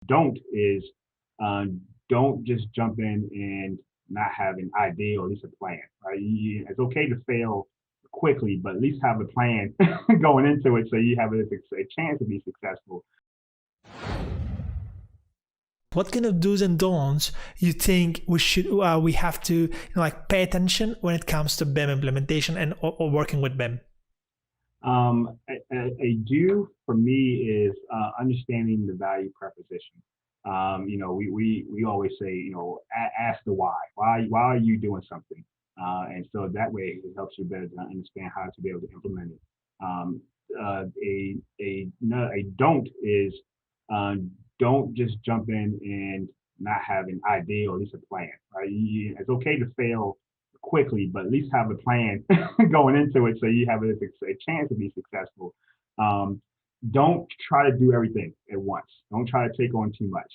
Don't is uh, don't just jump in and not have an idea or at least a plan, right? It's okay to fail quickly, but at least have a plan going into it so you have a chance to be successful. What kind of do's and don'ts you think we have to like pay attention when it comes to BIM implementation and or working with BIM? A do for me is understanding the value preposition. We always say, ask the why. Why are you doing something? And so that way it helps you better to understand how to be able to implement it. Um, no, a don't is uh, don't just jump in and not have an idea or at least a plan, right? It's okay to fail quickly, but at least have a plan going into it so you have a chance to be successful. Um, don't try to do everything at once. Don't try to take on too much.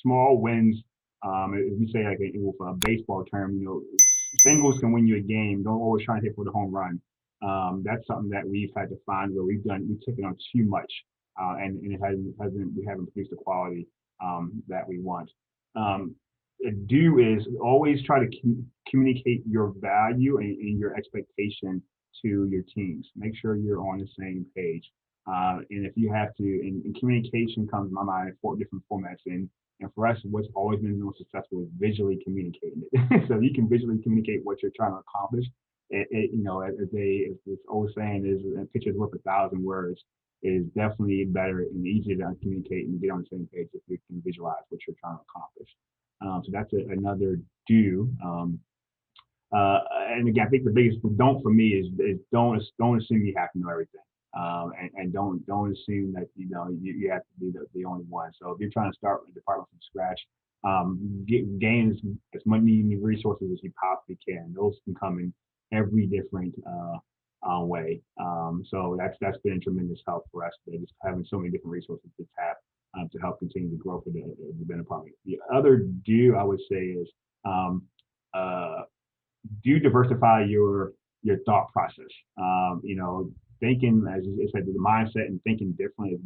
Small wins. As we say, like with a baseball term, singles can win you a game. Don't always try to hit for the home run. That's something that we've had to find where we've taken on too much, and we haven't produced the quality that we want. Um, do is always try to communicate your value and your expectation to your teams. Make sure you're on the same page. And if you have to, and communication comes to my mind in 4 different formats. And for us, what's always been the most successful is visually communicating it. So you can visually communicate what you're trying to accomplish. As this old saying is, a picture's worth 1,000 words. Is definitely better and easier to communicate and get on the same page if you can visualize what you're trying to accomplish. So that's another do. And again, I think the biggest don't for me is don't assume you have to know everything, and don't assume that you have to be the only one. So if you're trying to start a department from scratch, gain as many resources as you possibly can. Those can come in every different way. So that's been a tremendous help for us. Just having so many different resources to tap to help continue the growth of the BIM department. The other do I would say is uh, do diversify your thought process. Thinking, as I said, the mindset and thinking differently have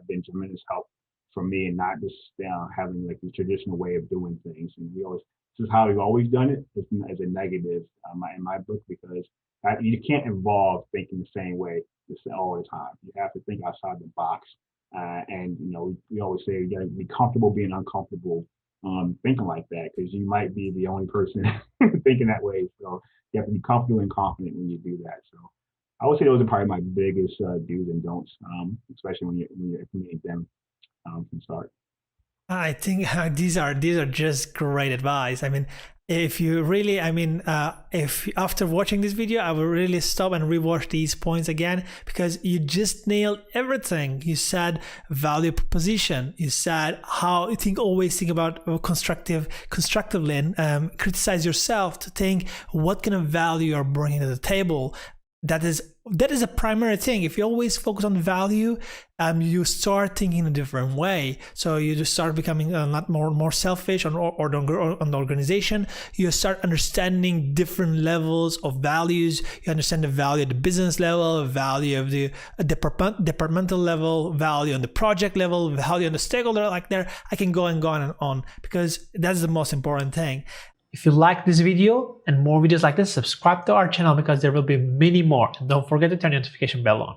been tremendous help for me, and not just having like the traditional way of doing things. And this is how we've always done it as a negative in my book, because you can't evolve thinking the same way all the time. You have to think outside the box. And we always say you got to be comfortable being uncomfortable, thinking like that, because you might be the only person thinking that way. So you have to be comfortable and confident when you do that. So I would say those are probably my biggest do's and don'ts, especially when you're implementing them from the start. I think these are just great advice. I mean, if you really, if after watching this video, I will really stop and rewatch these points again, because you just nailed everything. You said value proposition. You said how you always think about constructively, and criticize yourself to think what kind of value you're bringing to the table. That is a primary thing. If you always focus on value, you start thinking in a different way. So you just start becoming a lot more selfish on the organization. You start understanding different levels of values. You understand the value at the business level, value of the departmental level, value on the project level, value on the stakeholder. Like there, I can go and on, because that's the most important thing. If you like this video and more videos like this, subscribe to our channel, because there will be many more. And don't forget to turn the notification bell on.